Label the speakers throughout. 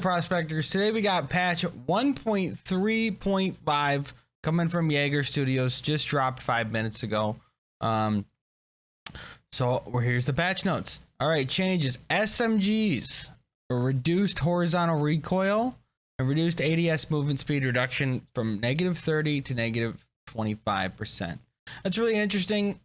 Speaker 1: Prospectors? Today we got patch 1.3.5 coming from Jaeger Studios. Just dropped 5 minutes ago. So here's the patch notes. All right, changes. SMGs, a reduced horizontal recoil, a reduced ADS movement speed reduction from -30 to -25%. That's really interesting.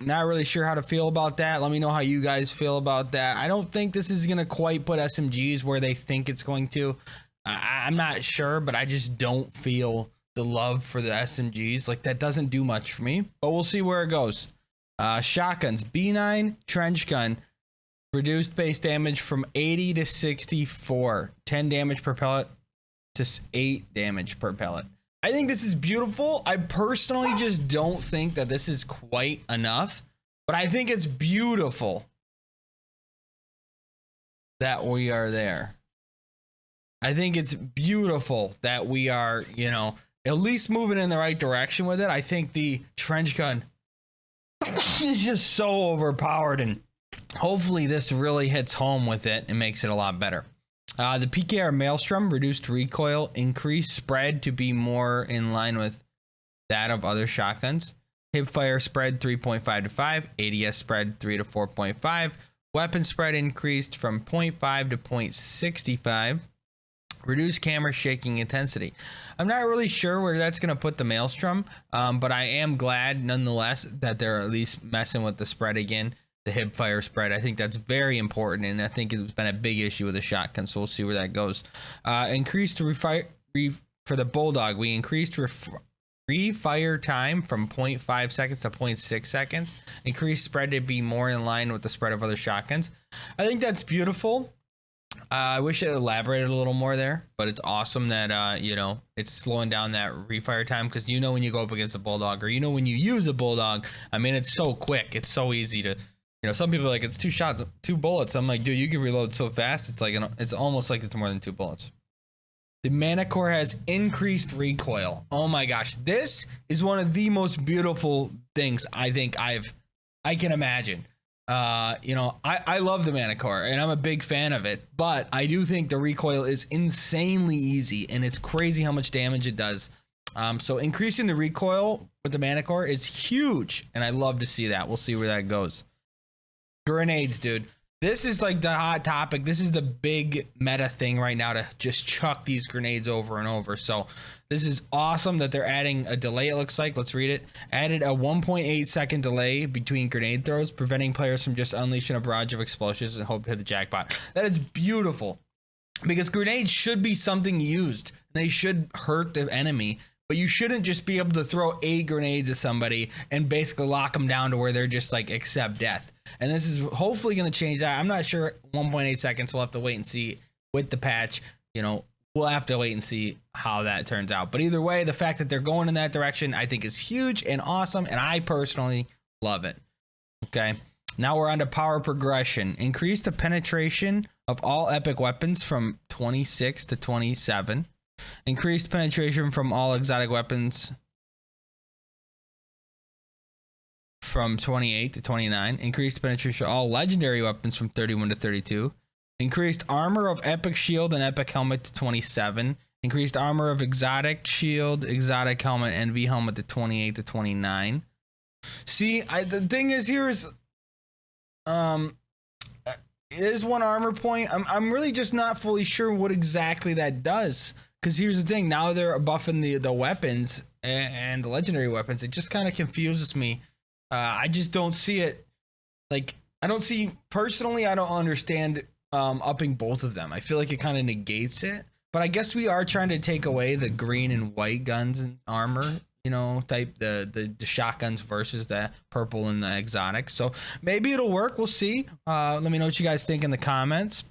Speaker 1: Not really sure how to feel about that. Let me know how you guys feel about that. I don't think this is going to quite put SMGs where they think it's going to. I'm not sure, but I just don't feel the love for the SMGs. Like, that doesn't do much for me, but we'll see where it goes. Shotguns, B9 trench gun, reduced base damage from 80 to 64, 10 damage per pellet to 8 damage per pellet. I think this is beautiful. I personally just don't think that this is quite enough, but I think it's beautiful that we are there. I think it's beautiful that we are, you know, at least moving in the right direction with it. I think the trench gun is just so overpowered, and hopefully this really hits home with it and makes it a lot better. The PKR Maelstrom, reduced recoil, increased spread to be more in line with that of other shotguns. Hipfire spread 3.5 to 5, ADS spread 3 to 4.5, weapon spread increased from 0.5 to 0.65, reduced camera shaking intensity. I'm not really sure where that's going to put the Maelstrom, but I am glad nonetheless that they're at least messing with the spread again. The hip fire spread, I think that's very important, and I think it's been a big issue with the shotgun, so we'll see where that goes. Increased for the Bulldog, we increased refire time from 0.5 seconds to 0.6 seconds. Increased spread to be more in line with the spread of other shotguns. I think that's beautiful. I wish it elaborated a little more there, but it's awesome that you know, it's slowing down that refire time, because you know when you go up against a Bulldog, or you know when you use a Bulldog, I mean, it's so quick, it's so easy to, you know, some people are like, it's 2 shots, 2 bullets. I'm like, dude, you can reload so fast. It's like, it's almost like it's more than 2 bullets. The Manticore has increased recoil. Oh my gosh. This is one of the most beautiful things I think I can imagine. You know, I love the Manticore and I'm a big fan of it, but I do think the recoil is insanely easy, and it's crazy how much damage it does. So increasing the recoil with the Manticore is huge, and I love to see that. We'll see where that goes. Grenades, dude. This is like the hot topic. This is the big meta thing right now, to just chuck these grenades over and over. So this is awesome that they're adding a delay, it looks like. Let's read it. Added a 1.8 second delay between grenade throws, preventing players from just unleashing a barrage of explosions and hope to hit the jackpot. That is beautiful, because grenades should be something used. They should hurt the enemy, but you shouldn't just be able to throw 8 grenades at somebody and basically lock them down to where they're just like accept death. And this is hopefully going to change that. I'm not sure. 1.8 seconds. We'll have to wait and see with the patch. You know, we'll have to wait and see how that turns out. But either way, the fact that they're going in that direction, I think is huge and awesome. And I personally love it. Okay. Now we're on to power progression. Increase the penetration of all epic weapons from 26 to 27. Increased penetration from all exotic weapons from 28 to 29. Increased penetration of all legendary weapons from 31 to 32. Increased armor of epic shield and epic helmet to 27. Increased armor of exotic shield, exotic helmet, and V helmet to 28 to 29. See, the thing is, here is one armor point. I'm really just not fully sure what exactly that does, because here's the thing. Now they're buffing the weapons and the legendary weapons. It just kind of confuses me. I just don't see it. Like, I don't understand upping both of them. I feel like it kind of negates it, but I guess we are trying to take away the green and white guns and armor, you know, type the shotguns versus the purple and the exotics. So maybe it'll work. We'll see. Let me know what you guys think in the comments.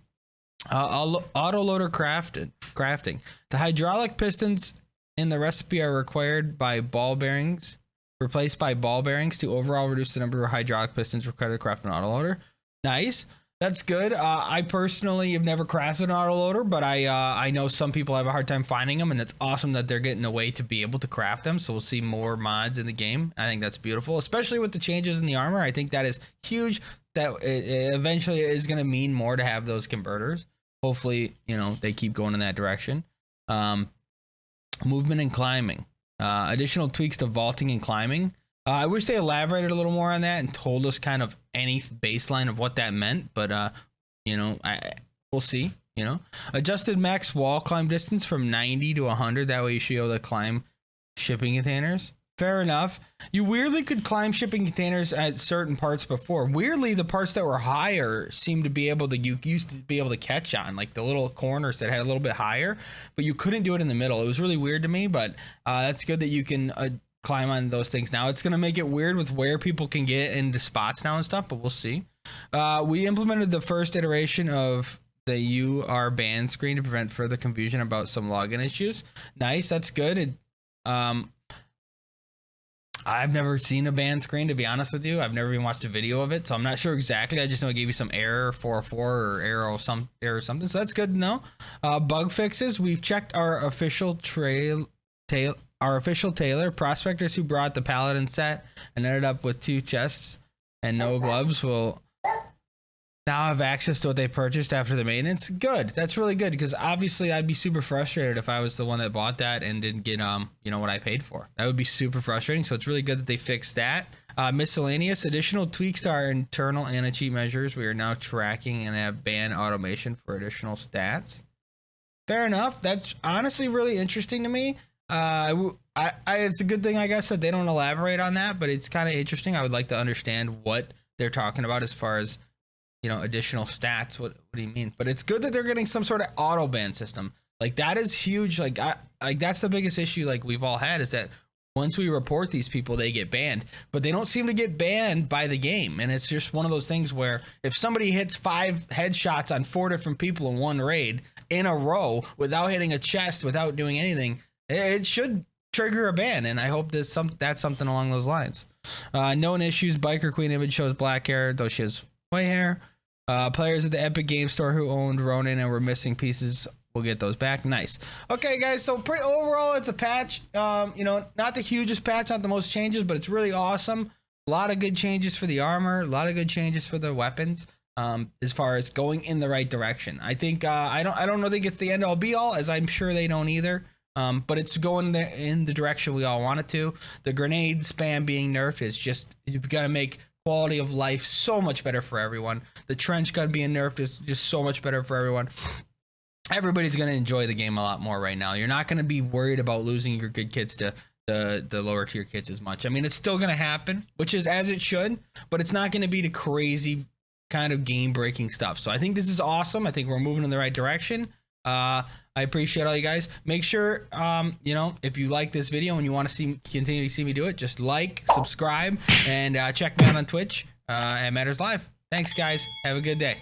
Speaker 1: Autoloader crafting. The hydraulic pistons in the recipe are required by ball bearings. Replaced by ball bearings to overall reduce the number of hydraulic pistons required to craft an autoloader. Nice. That's good. I personally have never crafted an autoloader, but I know some people have a hard time finding them, and it's awesome that they're getting a way to be able to craft them. So we'll see more mods in the game. I think that's beautiful, especially with the changes in the armor. I think that is huge. That it eventually is going to mean more to have those converters. hopefully, you know, they keep going in that direction. Movement and climbing. Additional tweaks to vaulting and climbing. I wish they elaborated a little more on that and told us kind of any baseline of what that meant, but you know, we'll see. You know, adjusted max wall climb distance from 90 to 100. That way you should be able to climb shipping containers. Fair enough. You weirdly could climb shipping containers at certain parts before. Weirdly, the parts that were higher seemed to be able to, you used to be able to catch on, like the little corners that had a little bit higher, but you couldn't do it in the middle. It was really weird to me, but that's good that you can climb on those things now. It's going to make it weird with where people can get into spots now and stuff, but we'll see. We implemented the first iteration of the "you are banned" screen to prevent further confusion about some login issues. Nice, that's good. I've never seen a ban screen, to be honest with you. I've never even watched a video of it, so I'm not sure exactly. I just know it gave you some error 404 or error something, so that's good to know. Bug fixes. We've checked our official tailor. Prospectors who brought the paladin set and ended up with 2 chests and no gloves will now have access to what they purchased after the maintenance. Good. That's really good, because obviously I'd be super frustrated if I was the one that bought that and didn't get you know, what I paid for. That would be super frustrating. So it's really good that they fixed that. Miscellaneous additional tweaks to our internal anti-cheat measures. We are now tracking and have ban automation for additional stats. Fair enough. That's honestly really interesting to me. It's a good thing, I guess, that they don't elaborate on that, but it's kind of interesting. I would like to understand what they're talking about as far as, you know, additional stats. What do you mean? But it's good that they're getting some sort of auto ban system. Like, that is huge. Like that's the biggest issue, like, we've all had, is that once we report these people, they get banned, but they don't seem to get banned by the game. And it's just one of those things where if somebody hits 5 headshots on 4 different people in one raid in a row without hitting a chest, without doing anything, it should trigger a ban. And I hope that's something along those lines. Known issues. Biker Queen image shows black hair, though she has white hair. Players at the Epic Game Store who owned Ronin and were missing pieces will get those back. Nice. Okay, guys, so pretty overall, it's a patch. You know, not the hugest patch, not the most changes, but it's really awesome. A lot of good changes for the armor, a lot of good changes for the weapons. As far as going in the right direction, I think I don't think it's the end all be all, as I'm sure they don't either. But it's going in the direction we all want it to. The grenade spam being nerfed is just, you've got to make quality of life so much better for everyone. The trench gun being nerfed is just so much better for everyone. Everybody's going to enjoy the game a lot more right now. You're not going to be worried about losing your good kids to the lower tier kids as much. I mean, it's still going to happen, which is as it should, but it's not going to be the crazy kind of game breaking stuff. So I think this is awesome. I think we're moving in the right direction. I appreciate all you guys. Make sure, you know, if you like this video and you want to continue to see me do it, just like, subscribe, and check me out on Twitch at MattersLive. Thanks, guys. Have a good day.